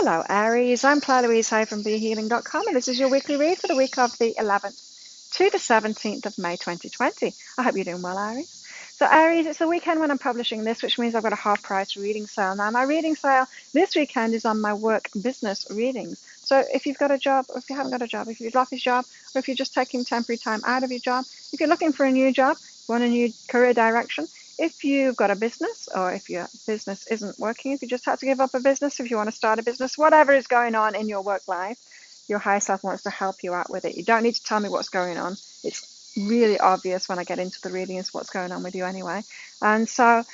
Hello, Aries. I'm Claire Louise Hay from BeHealing.com, and this is your weekly read for the week of the 11th to the 17th of May 2020. I hope you're doing well, Aries. So, Aries, it's the weekend when I'm publishing this, which means I've got a half-price reading sale. Now, my reading sale this weekend is on my work business readings. So, if you've got a job, or if you haven't got a job, if you've lost your job, or if you're just taking temporary time out of your job, if you're looking for a new job, want a new career direction, if you've got a business, or if your business isn't working, if you just have to give up a business, if you want to start a business, whatever is going on in your work life, your higher self wants to help you out with it. You don't need to tell me what's going on. It's really obvious when I get into the reading is what's going on with you anyway. And so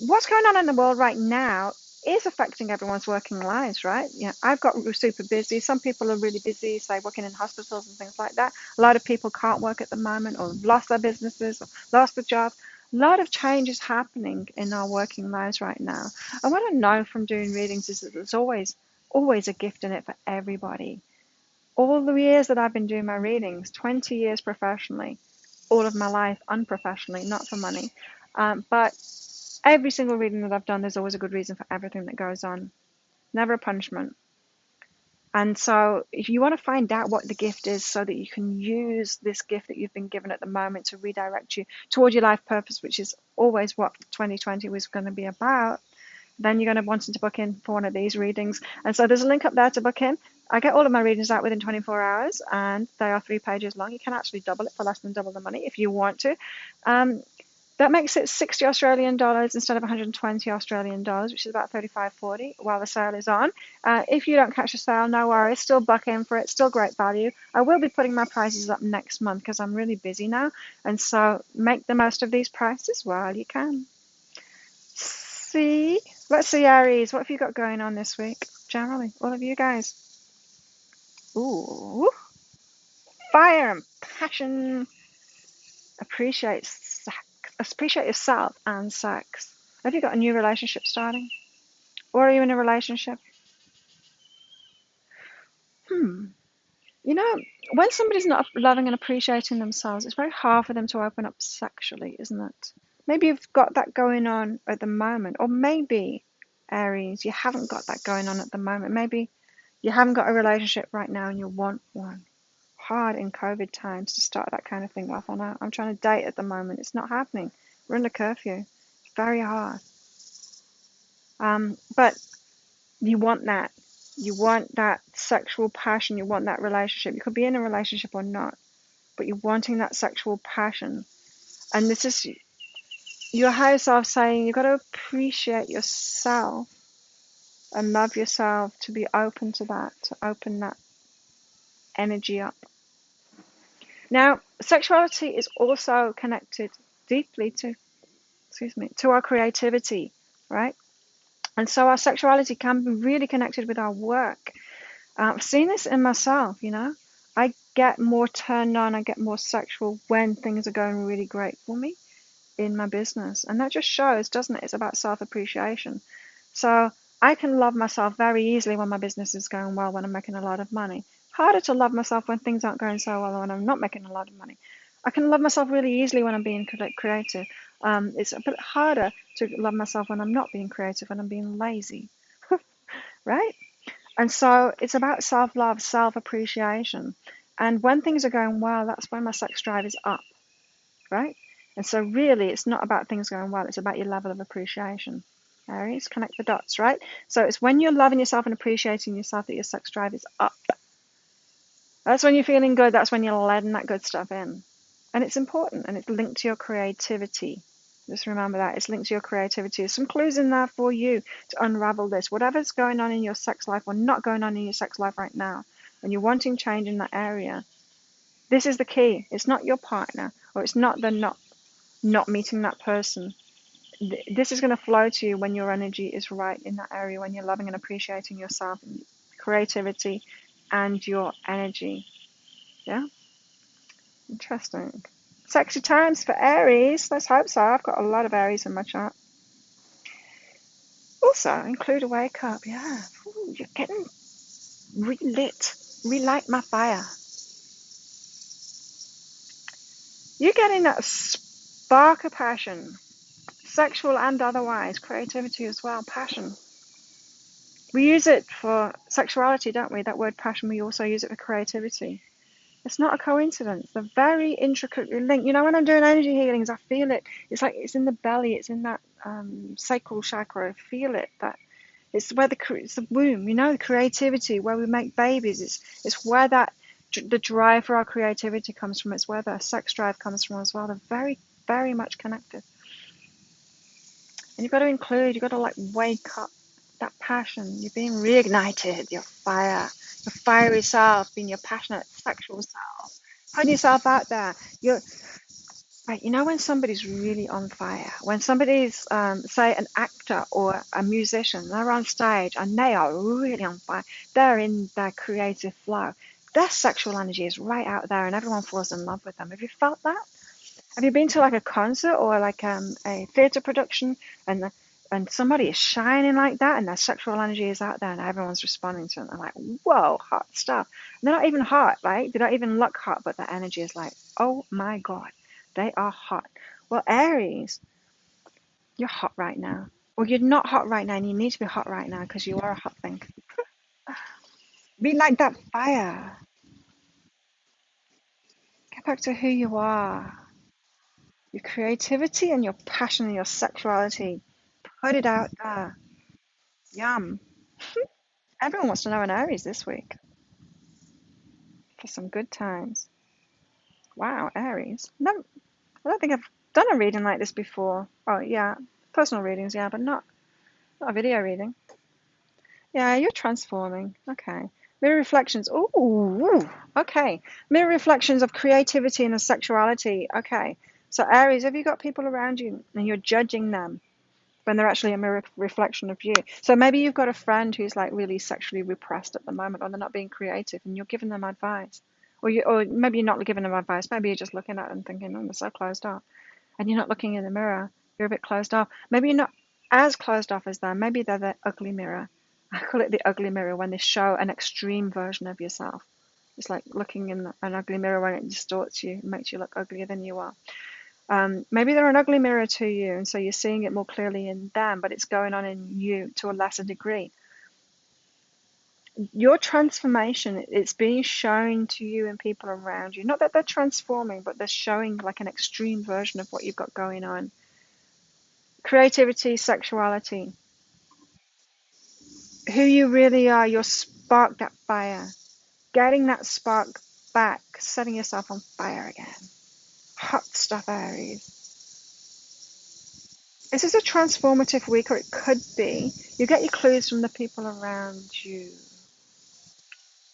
what's going on in the world right now is affecting everyone's working lives, right? I've got super busy. Some people are really busy, say working in hospitals and things like that. A lot of people can't work at the moment, or lost their businesses, or lost their jobs. A lot of change is happening in our working lives right now. And what I know from doing readings is that there's always a gift in it for everybody. All the years that I've been doing my readings, 20 years professionally, all of my life unprofessionally, not for money. But every single reading that I've done, there's always a good reason for everything that goes on. Never a punishment. And so if you want to find out what the gift is so that you can use this gift that you've been given at the moment to redirect you toward your life purpose, which is always what 2020 was going to be about, then you're going to want to book in for one of these readings. And so there's a link up there to book in. I get all of my readings out within 24 hours, and they are 3 pages long. You can actually double it for less than double the money if you want to. That makes it 60 Australian dollars instead of 120 Australian dollars, which is about 35.40 while the sale is on. If you don't catch the sale, no worries, still buck in for it, still great value. I will be putting my prices up next month because I'm really busy now, and so make the most of these prices while you can. Let's see, Aries, what have you got going on this week? Generally, all of you guys. Ooh, fire and passion. Appreciate yourself and sex. Have you got a new relationship starting? Or are you in a relationship? When somebody's not loving and appreciating themselves, it's very hard for them to open up sexually, isn't it? Maybe you've got that going on at the moment. Or maybe, Aries, you haven't got that going on at the moment. Maybe you haven't got a relationship right now and you want one. Hard in COVID times to start that kind of thing off. I know. I'm trying to date at the moment. It's not happening. We're under curfew. It's very hard. But you want that. You want that sexual passion. You want that relationship. You could be in a relationship or not, but you're wanting that sexual passion. And this is your higher self saying you've got to appreciate yourself and love yourself to be open to that, to open that energy up. Now, sexuality is also connected deeply to our creativity, right? And so our sexuality can be really connected with our work. I've seen this in myself, I get more turned on, I get more sexual when things are going really great for me in my business. And that just shows, doesn't it? It's about self-appreciation. So I can love myself very easily when my business is going well, when I'm making a lot of money. Harder to love myself when things aren't going so well, when I'm not making a lot of money. I can love myself really easily when I'm being creative. It's a bit harder to love myself when I'm not being creative, when I'm being lazy, right? And so it's about self-love, self-appreciation. And when things are going well, that's when my sex drive is up, right? And so really, it's not about things going well. It's about your level of appreciation. Aries, connect the dots, right? So it's when you're loving yourself and appreciating yourself that your sex drive is up. That's when you're feeling good. That's when you're letting that good stuff in. And it's important, and it's linked to your creativity. Just remember that. It's linked to your creativity. There's some clues in there for you to unravel this. Whatever's going on in your sex life or not going on in your sex life right now, and you're wanting change in that area, this is the key. It's not your partner, or it's not the not meeting that person. This is going to flow to you when your energy is right in that area, when you're loving and appreciating yourself and creativity and your energy. Yeah? Interesting. Sexy times for Aries. Let's hope so. I've got a lot of Aries in my chart. Also, include a wake up. Yeah. Ooh, you're getting relit. Relight my fire. You're getting that spark of passion. Sexual and otherwise. Creativity as well. Passion. We use it for sexuality, don't we? That word passion, we also use it for creativity. It's not a coincidence. They're very intricately linked. You know, when I'm doing energy healings, I feel it. It's like it's in the belly. It's in that sacral chakra. I feel it. That it's where it's the womb. You know, the creativity where we make babies. It's where that the drive for our creativity comes from. It's where the sex drive comes from as well. They're very, very much connected. And you've got to include. You've got to like wake up that passion. You're being reignited. Your fire, your fiery self, being your passionate sexual self, putting yourself out there. You're right. You know when somebody's really on fire, when somebody's, say, an actor or a musician, they're on stage and they are really on fire. They're in their creative flow. Their sexual energy is right out there, and everyone falls in love with them. Have you felt that? Have you been to like a concert or like a theatre production and and somebody is shining like that and their sexual energy is out there and everyone's responding to it? I'm like, whoa, hot stuff. And they're not even hot, right? They don't even look hot, but their energy is like, oh my God, they are hot. Well, Aries, you're hot right now. Well, you're not hot right now and you need to be hot right now because you are a hot thing. Be like that fire. Get back to who you are. Your creativity and your passion and your sexuality. Put it out there. Yum. Everyone wants to know an Aries this week for some good times. Wow, Aries. No, I don't think I've done a reading like this before. Oh, yeah, personal readings, yeah, but not a video reading. Yeah, you're transforming. Okay. Mirror reflections. Ooh, okay. Mirror reflections of creativity and sexuality. Okay. So, Aries, have you got people around you and you're judging them when they're actually a mirror reflection of you? So maybe you've got a friend who's like really sexually repressed at the moment, or they're not being creative, and you're giving them advice, or maybe you're not giving them advice. Maybe you're just looking at them thinking, "Oh, they're so closed off," and you're not looking in the mirror. You're a bit closed off. Maybe you're not as closed off as them. Maybe they're the ugly mirror. I call it the ugly mirror when they show an extreme version of yourself. It's like looking in an ugly mirror when it distorts you and makes you look uglier than you are. Maybe they're an ugly mirror to you, and so you're seeing it more clearly in them, but it's going on in you to a lesser degree. Your transformation, it's being shown to you and people around you. Not that they're transforming, but they're showing like an extreme version of what you've got going on. Creativity, sexuality, who you really are, your spark, that fire. Getting that spark back, setting yourself on fire again. Hot stuff, Aries. This is a transformative week, or it could be. You get your clues from the people around you.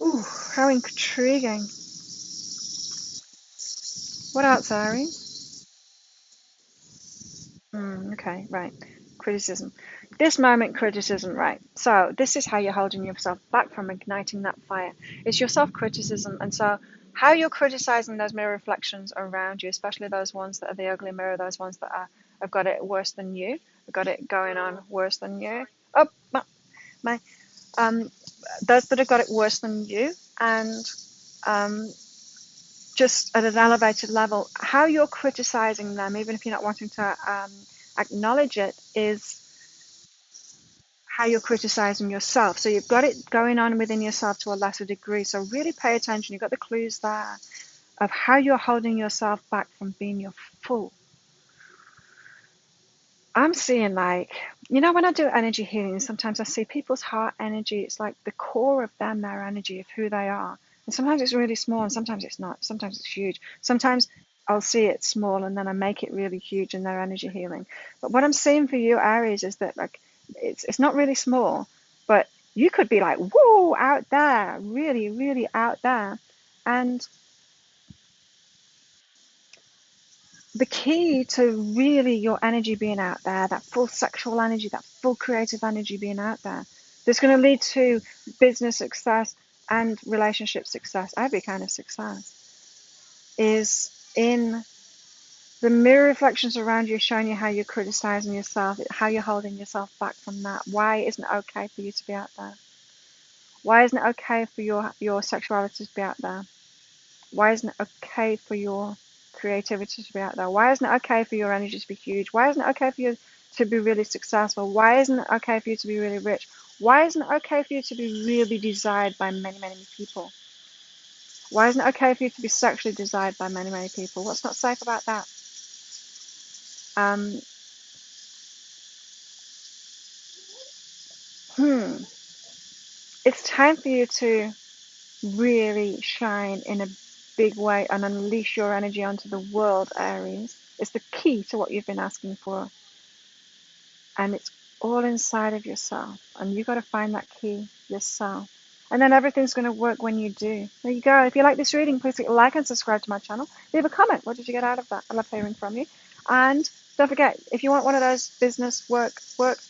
Ooh, how intriguing. What else, Aries? Okay, right. Criticism. This moment, criticism, right. So, this is how you're holding yourself back from igniting that fire. It's your self criticism. And so, how you're criticizing those mirror reflections around you, especially those ones that are the ugly mirror, those ones that have got it worse than you, have got it going on worse than you. Oh, my. Um, those that have got it worse than you, and um, just at an elevated level, how you're criticizing them, even if you're not wanting to acknowledge it, is how you're criticizing yourself. So you've got it going on within yourself to a lesser degree. So really pay attention. You've got the clues there of how you're holding yourself back from being your full. I'm seeing like, you know, when I do energy healing, sometimes I see people's heart energy. It's like the core of them, their energy of who they are. And sometimes it's really small and sometimes it's not. Sometimes it's huge. Sometimes I'll see it small and then I make it really huge in their energy healing. But what I'm seeing for you, Aries, is that like it's not really small, but you could be like, whoa, out there, really, really out there. And the key to really your energy being out there, that full sexual energy, that full creative energy being out there, that's going to lead to business success and relationship success, every kind of success, is in the mirror reflections around you showing you how you're criticizing yourself, how you're holding yourself back from that. Why isn't it okay for you to be out there? Why isn't it okay for your sexuality to be out there? Why isn't it okay for your creativity to be out there? Why isn't it okay for your energy to be huge? Why isn't it okay for you to be really successful? Why isn't it okay for you to be really rich? Why isn't it okay for you to be really desired by many, many people? Why isn't it okay for you to be sexually desired by many, many people? What's not safe about that? Um, hmm. It's time for you to really shine in a big way and unleash your energy onto the world, Aries. It's the key to what you've been asking for. And it's all inside of yourself. And you got to find that key yourself. And then everything's going to work when you do. There you go. If you like this reading, please click like and subscribe to my channel. Leave a comment. What did you get out of that? I love hearing from you. And don't forget, if you want one of those business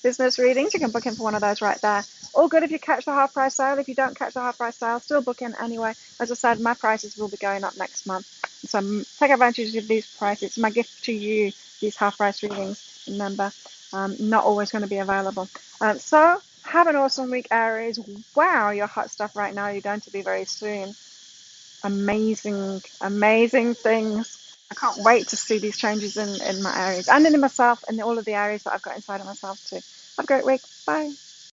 business readings, you can book in for one of those right there. All good if you catch the half price sale. If you don't catch the half price sale, still book in anyway. As I said, my prices will be going up next month. So take advantage of these prices. It's my gift to you, these half price readings. Remember, not always going to be available. So have an awesome week, Aries. Wow, you're hot stuff right now. You're going to be very soon. Amazing, amazing things. I can't wait to see these changes in my Aries and in myself and all of the Aries that I've got inside of myself too. Have a great week. Bye.